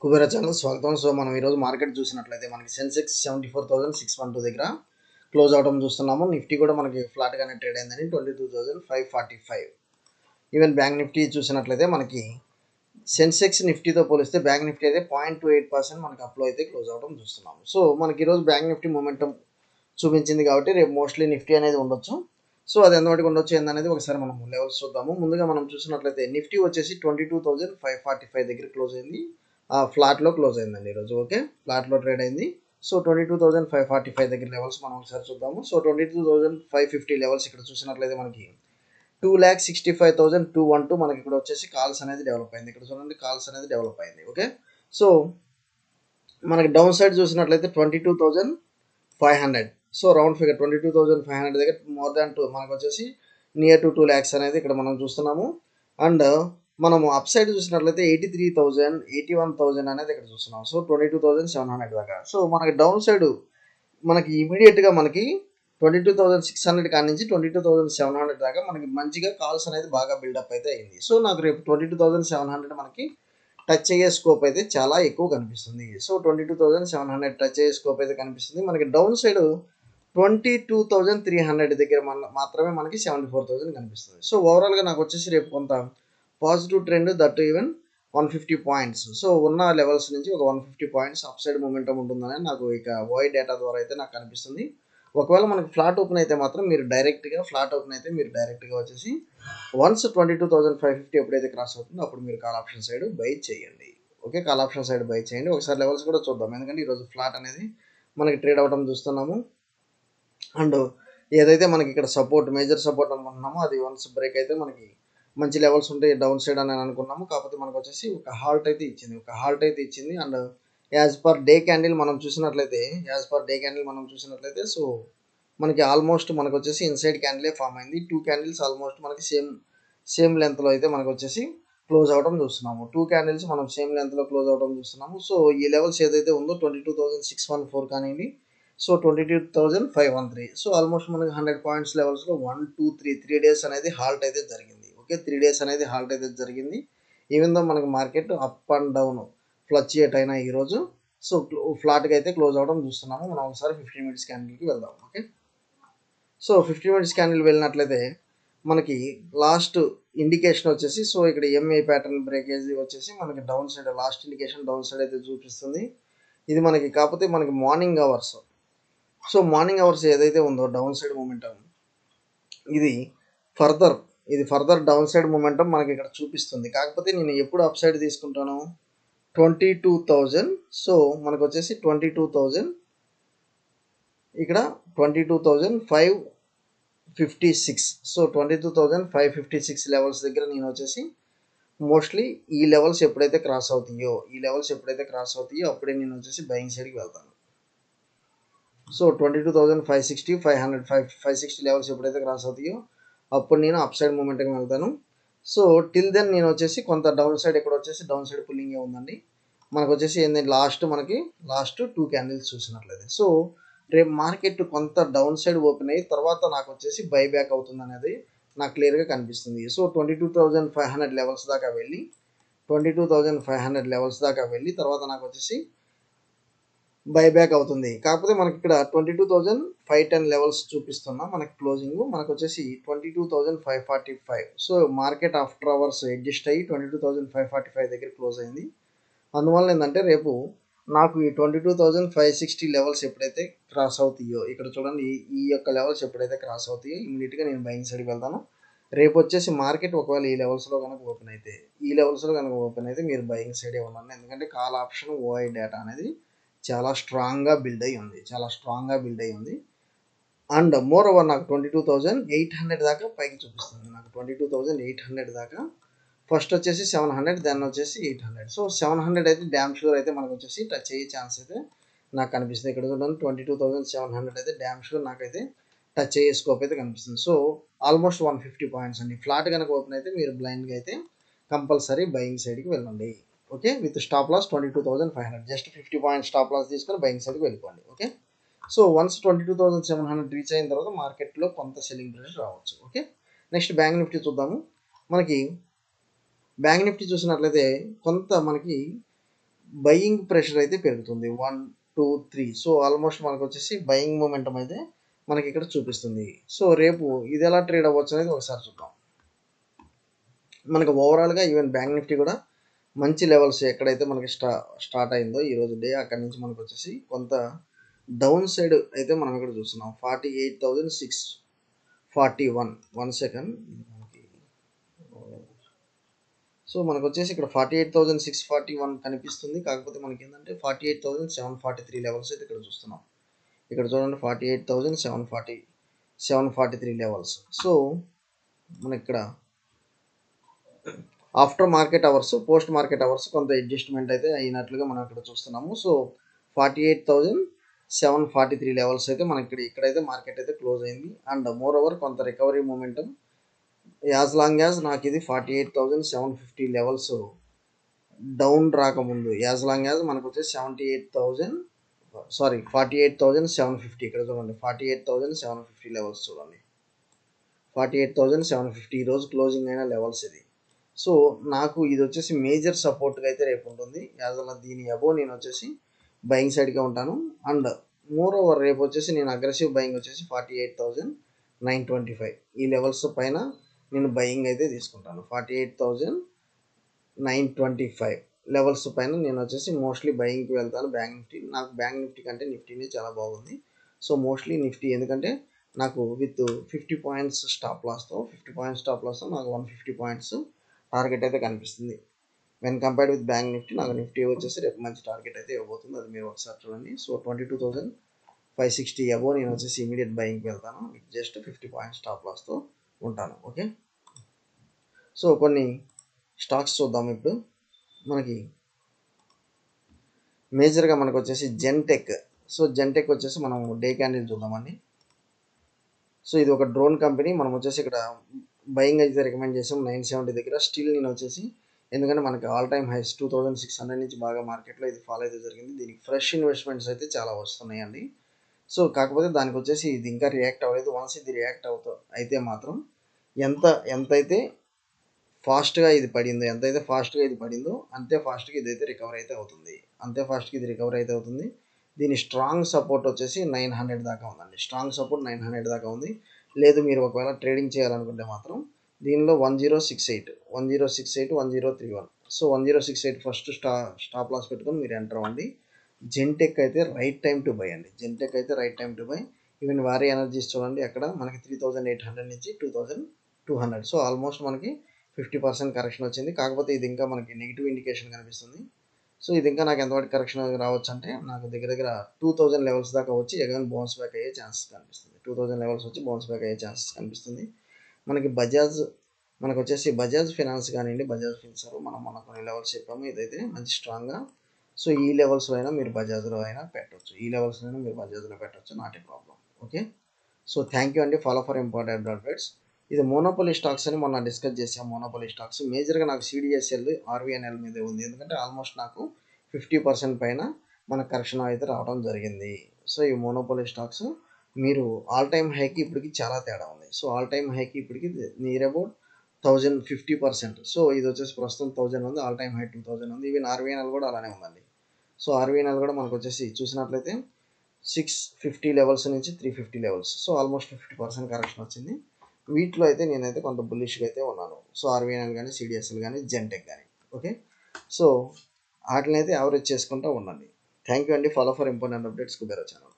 Kubera channel స్వాగతం. So మనం ఈరోజు మార్కెట్ చూసినట్లయితే మనకి సెన్సెక్స్ 74,612 దగ్గర క్లోజ్ అవడం చూస్తున్నాము. నిఫ్టీ కూడా మనకి ఫ్లాట్గానే ట్రేడ్ అయిందని 22,545. ఈవెన్ బ్యాంక్ నిఫ్టీ చూసినట్లయితే మనకి సెన్సెక్స్ నిఫ్టీతో పోలిస్తే బ్యాంక్ నిఫ్టీ అయితే 0.28% మనకి అప్లో అయితే క్లోజ్ అవడం చూస్తున్నాము. సో మనకి ఈరోజు బ్యాంక్ నిఫ్టీ మూమెంటం చూపించింది కాబట్టి రేపు మోస్ట్లీ నిఫ్టీ అనేది ఉండొచ్చు. సో అది ఎంతవరకు ఉండొచ్చు ఏందనేది ఒకసారి మనం లెవెల్స్ చూద్దాము. ముందుగా మనం చూసినట్లయితే నిఫ్టీ వచ్చేసి 22,545 దగ్గర క్లోజ్ అయింది. ఫ్లాట్లో క్లోజ్ అయిందండి ఈరోజు. ఓకే, ఫ్లాట్లో ట్రేడ్ అయింది. సో 22,545 దగ్గర లెవెల్స్ మనం ఒకసారి చూద్దాము. సో 22,550 లెవెల్స్ ఇక్కడ చూసినట్లయితే మనకి 2,65,212 మనకి ఇక్కడ వచ్చేసి కాల్స్ అనేది డెవలప్ అయింది. ఇక్కడ చూడండి, కాల్స్ అనేది డెవలప్ అయింది. ఓకే, సో మనకి డౌన్ సైడ్ చూసినట్లయితే 22,500. సో రౌండ్ ఫిగర్ 22,500 దగ్గర మోర్ దాన్ 2 మనకు వచ్చేసి నియర్ టు 2 lakhs అనేది ఇక్కడ మనం చూస్తున్నాము. అండ్ మనము అప్ సైడ్ చూసినట్లయితే 83,000, 81,000 అనేది ఇక్కడ చూస్తున్నాం. సో 22,700 దాకా. సో మనకి డౌన్ సైడ్ మనకి ఇమీడియట్గా మనకి 22,600 కాడి నుంచి 22,700 దాకా మనకి మంచిగా కాల్స్ అనేది బాగా బిల్డప్ అయితే అయింది. సో నాకు రేపు 22,700 మనకి టచ్ అయ్యే స్కోప్ అయితే చాలా ఎక్కువ కనిపిస్తుంది. సో 22,700 టచ్ అయ్యే స్కోప్ అయితే కనిపిస్తుంది. మనకి డౌన్ సైడ్ 22,300 దగ్గర మాత్రమే మనకి 74,000 కనిపిస్తుంది. సో ఓవరాల్గా నాకు వచ్చేసి రేపు కొంత positive trend, that even 150 points. So ఉన్న లెవెల్స్ నుంచి ఒక 150 పాయింట్స్ అప్ సైడ్ మూమెంటం ఉంటుందని నాకు ఇక ఓఐ డేటా ద్వారా అయితే నాకు కనిపిస్తుంది. ఒకవేళ మనకి ఫ్లాట్ ఓపెన్ అయితే మాత్రం మీరు డైరెక్ట్గా వచ్చేసి వన్స్ 22,550 ఎప్పుడైతే క్రాస్ అవుతుందో అప్పుడు మీరు కాల్ ఆప్షన్ సైడ్ బై చేయండి. Okay, call option side by చేయండి. ఒకసారి లెవెల్స్ కూడా చూద్దాం, ఎందుకంటే ఈరోజు ఫ్లాట్ అనేది మనకి ట్రేడ్ అవ్వడం చూస్తున్నాము. అండ్ ఏదైతే మనకి ఇక్కడ సపోర్ట్, మేజర్ సపోర్ట్ అనుకుంటున్నామో అది వన్స్ బ్రేక్ అయితే మనకి మంచి లెవెల్స్ ఉంటాయి డౌన్ సైడ్ అని అనుకున్నాము. కాకపోతే మనకు వచ్చేసి ఒక హాల్ట్ అయితే ఇచ్చింది. And as per day candle మనం చూసినట్లయితే సో మనకి ఆల్మోస్ట్ మనకు వచ్చేసి ఇన్సైడ్ క్యాండిలే ఫామ్ అయింది. 2 క్యాండిల్స్ ఆల్మోస్ట్ మనకి సేమ్ లెంత్లో అయితే మనకు వచ్చేసి క్లోజ్ అవడం చూస్తున్నాము. 2 క్యాండిల్స్ మనం సేమ్ లెంత్లో క్లోజ్ అవడం చూస్తున్నాము. సో ఈ లెవెల్స్ ఏదైతే ఉందో 22,614 కానివ్వండి, సో 22,513. సో ఆల్మోస్ట్ మనకి 100 పాయింట్స్ లెవెల్స్లో 1, 2, 3 డేస్ అనేది హాల్ట్ అయితే జరిగింది. ఓకే, 3 డేస్ అనేది హాల్ట్ అయితే జరిగింది. ఈవెన్ దో మనకి market up and down fluctuate అయినా ఈరోజు సో ఫ్లాట్గా అయితే క్లోజ్ అవడం చూస్తున్నాము. మనం ఒకసారి 15 మినిట్స్ క్యాండిల్కి వెళ్దాం. ఓకే, సో 15 మినిట్స్ క్యాండిల్ వెళ్ళినట్లయితే మనకి లాస్ట్ ఇండికేషన్ వచ్చేసి సో ఇక్కడ ఎంఏ ప్యాటర్న్ బ్రేకేజ్ వచ్చేసి మనకి down side, last indication down side అయితే చూపిస్తుంది. ఇది మనకి కాకపోతే మనకి morning hours. So morning hours ఏదైతే ఉందో డౌన్ సైడ్ మూమెంటం ఇది ఫర్దర్ డౌన్ సైడ్ మూమెంటం మనకి ఇక్కడ చూపిస్తుంది. కాకపోతే నేను ఎప్పుడు అప్ సైడ్ తీసుకుంటాను 22,000. సో మనకు వచ్చేసి 22,000 ఇక్కడ 22,556. సో 22,556 లెవెల్స్ దగ్గర నేను వచ్చేసి మోస్ట్లీ ఈ లెవెల్స్ ఎప్పుడైతే క్రాస్ అవుతాయో అప్పుడే నేను వచ్చేసి బయింగ్ సైడ్కి వెళ్తాను. సో 22,560, 500, 560 లెవెల్స్ ఎప్పుడైతే క్రాస్ అవుతాయో అప్పుడు నేను అప్ సైడ్ మూమెంట్కి వెళ్తాను. సో టిల్ దెన్ నేను వచ్చేసి కొంత డౌన్ సైడ్ ఇక్కడ వచ్చేసి డౌన్ సైడ్ పుల్లింగే ఉందండి. మనకు వచ్చేసి ఏంటంటే లాస్ట్ 2 క్యాండిల్స్ చూసినట్లయితే సో రేపు మార్కెట్ కొంత డౌన్ సైడ్ ఓపెన్ అయ్యి తర్వాత నాకు వచ్చేసి బైబ్యాక్ అవుతుంది అనేది నాకు క్లియర్గా కనిపిస్తుంది. సో 22,500 లెవెల్స్ దాకా వెళ్ళి తర్వాత నాకు వచ్చేసి బైబ్యాక్ అవుతుంది. కాకపోతే మనకి ఇక్కడ 22,510 లెవెల్స్ చూపిస్తున్నా మనకి క్లోజింగ్ మనకు వచ్చేసి 22,545. So market after hours adjust అయ్యి 22,545 దగ్గర క్లోజ్ అయింది. అందువల్ల ఏంటంటే రేపు నాకు ఈ 22,560 లెవెల్స్ ఎప్పుడైతే క్రాస్ అవుతాయో ఇక్కడ చూడండి, ఈ యొక్క లెవెల్స్ ఎప్పుడైతే క్రాస్ అవుతాయో ఇమీడియట్గా నేను బయింగ్ సైడ్కి వెళ్తాను. రేపు వచ్చేసి మార్కెట్ ఒకవేళ ఈ లెవెల్స్లో కనుక ఓపెన్ అయితే మీరు బయింగ్ సైడే ఉన్నాను. ఎందుకంటే కాల్ ఆప్షన్ ఓఐ డేటా అనేది చాలా స్ట్రాంగ్గా బిల్డ్ అయ్యి ఉంది. అండ్ మోర్ ఓవర్ నాకు 22,800 దాకా పైకి చూపిస్తుంది. నాకు 22,800 దాకా ఫస్ట్ వచ్చేసి 700, దెన్ వచ్చేసి 800. సో 700 అయితే డ్యామ్ షూర్ అయితే మనకు వచ్చేసి టచ్ అయ్యే ఛాన్స్ అయితే నాకు కనిపిస్తుంది. ఇక్కడ చూడండి 22,700 అయితే డ్యామ్ షూర్ నాకైతే టచ్ అయ్యే స్కోప్ అయితే కనిపిస్తుంది. సో ఆల్మోస్ట్ 150 పాయింట్స్ అండి. ఫ్లాట్ కనుక ఓపెన్ అయితే మీరు బ్లైండ్గా అయితే కంపల్సరీ బయింగ్ సైడ్కి వెళ్ళండి. Okay, with stop loss 22,500, just 50 points stop loss తీసుకొని బయింగ్ సైడ్కి వెళ్ళిపోండి. ఓకే, సో వన్స్ 22,700 రీచ్ అయిన తర్వాత మార్కెట్లో కొంత సెల్లింగ్ ప్రెషర్ రావచ్చు. ఓకే, నెక్స్ట్ బ్యాంక్ నిఫ్టీ చూద్దాము. మనకి బ్యాంక్ నిఫ్టీ చూసినట్లయితే కొంత మనకి బయింగ్ ప్రెషర్ అయితే పెరుగుతుంది 1, 2, 3. సో ఆల్మోస్ట్ మనకు వచ్చేసి బయింగ్ మూమెంటం అయితే మనకి ఇక్కడ చూపిస్తుంది. సో రేపు ఇది ఎలా ట్రేడ్ అవ్వచ్చు అనేది ఒకసారి చూద్దాం. మనకు ఓవరాల్గా ఈవెన్ బ్యాంక్ నిఫ్టీ కూడా మంచి లెవెల్స్ ఎక్కడైతే మనకి స్టార్ట్ అయిందో ఈరోజు డే, అక్కడి నుంచి మనకు వచ్చేసి కొంత డౌన్ సైడ్ అయితే మనం ఇక్కడ చూస్తున్నాం. 48,641. 1 సెకండ్. సో మనకు వచ్చేసి ఇక్కడ 48,641 కనిపిస్తుంది. కాకపోతే మనకి ఏంటంటే 48,743 లెవెల్స్ అయితే ఇక్కడ చూస్తున్నాం. ఇక్కడ చూడండి 48,743 లెవెల్స్. సో మనకి ఇక్కడ after market hours, post market hours కొంత అడ్జస్ట్మెంట్ అయితే అయినట్లుగా మనం ఇక్కడ చూస్తున్నాము. సో 48,743 లెవెల్స్ అయితే మనకి ఇక్కడైతే మార్కెట్ అయితే క్లోజ్ అయింది. అండ్ మోర్ ఓవర్ కొంత recovery momentum as long as నాకు ఇది 48,750 లెవెల్స్ డౌన్ రాకముందు, యాజ్ లాంగ్ యాజ్ మనకు వచ్చేసి 48,750 ఇక్కడ చూడండి. 48,750 లెవెల్స్ చూడండి. 48,750 ఈరోజు క్లోజింగ్ అయిన లెవెల్స్ ఇది. సో నాకు ఇది వచ్చేసి మేజర్ సపోర్ట్గా అయితే రేపు ఉంటుంది. యాజ్ అలా దీని అబో నేను వచ్చేసి బయింగ్ సైడ్గా ఉంటాను. అండ్ మోర్ ఓవర్ రేపు వచ్చేసి నేను అగ్రెసివ్ బయింగ్ వచ్చేసి 48,925 ఈ లెవెల్స్ పైన నేను బయింగ్ అయితే తీసుకుంటాను. 48,925 లెవెల్స్ పైన నేను వచ్చేసి మోస్ట్లీ బయింగ్కి వెళ్తాను. బ్యాంక్ నిఫ్టీ, నాకు బ్యాంక్ నిఫ్టీ కంటే నిఫ్టీనే చాలా బాగుంది. సో మోస్ట్లీ నిఫ్టీ, ఎందుకంటే నాకు విత్ 50 పాయింట్స్ స్టాప్ లాస్తో నాకు 150 పాయింట్స్ టార్గెట్ అయితే కనిపిస్తుంది. When compared with bank Nifty, నాకు నిఫ్టీ వచ్చేసి రేపు మంచి టార్గెట్ అయితే ఇవ్వబోతుంది. అది మీరు ఒకసారి చూడండి. సో 22,560 అబో నేను వచ్చేసి ఇమీడియట్ బయింగ్కి వెళ్తాను. జస్ట్ 50 పాయింట్స్ స్టాప్ లాస్తో ఉంటాను. ఓకే, సో కొన్ని స్టాక్స్ చూద్దాం ఇప్పుడు. మనకి మేజర్గా మనకు వచ్చేసి జెన్టెక్. సో జెన్టెక్ వచ్చేసి మనం డే క్యాండిల్ చూద్దామండి. సో ఇది ఒక డ్రోన్ కంపెనీ. మనం వచ్చేసి ఇక్కడ బయింగ్ అయితే రికమెండ్ చేసాం 970 దగ్గర. స్టిల్ నేను వచ్చేసి, ఎందుకంటే మనకి ఆల్ టైమ్ హైస్ 2,600 నుంచి బాగా మార్కెట్లో ఇది ఫాలో అయితే జరిగింది. దీనికి ఫ్రెష్ ఇన్వెస్ట్మెంట్స్ అయితే చాలా వస్తున్నాయండి. సో కాకపోతే దానికి వచ్చేసి ఇది ఇంకా రియాక్ట్ అవ్వలేదు. వన్స్ ఇది రియాక్ట్ అయితే మాత్రం ఎంతైతే ఫాస్ట్గా ఇది పడిందో అంతే ఫాస్ట్గా ఇదైతే రికవర్ అయితే అవుతుంది. దీని స్ట్రాంగ్ సపోర్ట్ వచ్చేసి 900 దాకా ఉందండి. స్ట్రాంగ్ సపోర్ట్ 900 దాకా ఉంది. లేదు మీరు ఒకవేళ ట్రేడింగ్ చేయాలనుకుంటే మాత్రం దీనిలో 1068, 1031. సో 1068 ఫస్ట్ స్టాప్ లాస్ పెట్టుకొని మీరు ఎంటర్ అవ్వండి. జెన్టెక్ అయితే రైట్ టైం టు బై అండి. ఈవెన్ వారి ఎనర్జీస్ చూడండి, అక్కడ మనకి 3,800 నుంచి 2,200. సో ఆల్మోస్ట్ మనకి 50% కరెక్షన్ వచ్చింది. కాకపోతే ఇది ఇంకా మనకి నెగిటివ్ ఇండికేషన్ కనిపిస్తుంది. సో ఇది ఇంకా నాకు ఎంతవరకు కరెక్షన్ రావచ్చు అంటే, నాకు దగ్గర 2,000 లెవెల్స్ దాకా వచ్చి అగైన్ బౌన్స్ బ్యాక్ అయ్యే ఛాన్సెస్ కనిపిస్తుంది. 2,000 లెవెల్స్ వచ్చి బౌన్స్ బ్యాక్ అయ్యే ఛాన్సెస్ కనిపిస్తుంది. మనకు వచ్చేసి బజాజ్ ఫినాన్స్ కానివ్వండి, బజాజ్ ఫిన్సర్ మనం కొన్ని లెవెల్స్ చెప్పాము. ఇదైతే మంచి స్ట్రాంగ్గా. సో ఈ లెవెల్స్లో అయినా మీరు బజాజ్లో అయినా పెట్టవచ్చు. Not a problem. Okay, so thank you అండి. Follow for important updates. ఇది మోనోపోలీ స్టాక్స్ అని మొన్న డిస్కస్ చేసాం. మోనోపోలీ స్టాక్స్ మేజర్గా నాకు సిడిఎస్ఎల్, ఆర్వీఎన్ఎల్ మీదే ఉంది. ఎందుకంటే ఆల్మోస్ట్ నాకు 50% పైన మన కరెక్షన్ అయితే రావడం జరిగింది. సో ఈ మోనోపోలీ స్టాక్స్ మీరు ఆల్ టైమ్ హైకి ఇప్పటికి చాలా తేడా ఉంది. సో ఆల్ టైమ్ హైకి ఇప్పటికి నియర్ అబౌట్ 1,050%. సో ఇది వచ్చేసి ప్రస్తుతం 1,000 ఉంది, ఆల్ టైమ్ హై 2,000 ఉంది. ఈవెన్ ఆర్వీఎన్ఎల్ కూడా అలానే ఉందండి. సో ఆర్వీఎన్ఎల్ కూడా మనకు వచ్చేసి చూసినట్లయితే 650 లెవెల్స్ నుంచి 350 లెవెల్స్. సో ఆల్మోస్ట్ 50% కరెక్షన్ వచ్చింది. వీటిలో అయితే నేనైతే కొంత బుల్లిష్గా అయితే ఉన్నాను. సో ఆర్వీఎన్ఎల్ కానీ, సిడిఎస్ఎల్ కానీ, జెన్టెక్ కానీ. ఓకే, సో వాటిని అయితే యావరేజ్ చేసుకుంటూ ఉండండి. థ్యాంక్ యూ అండి. Follow for important updates Kubera channel.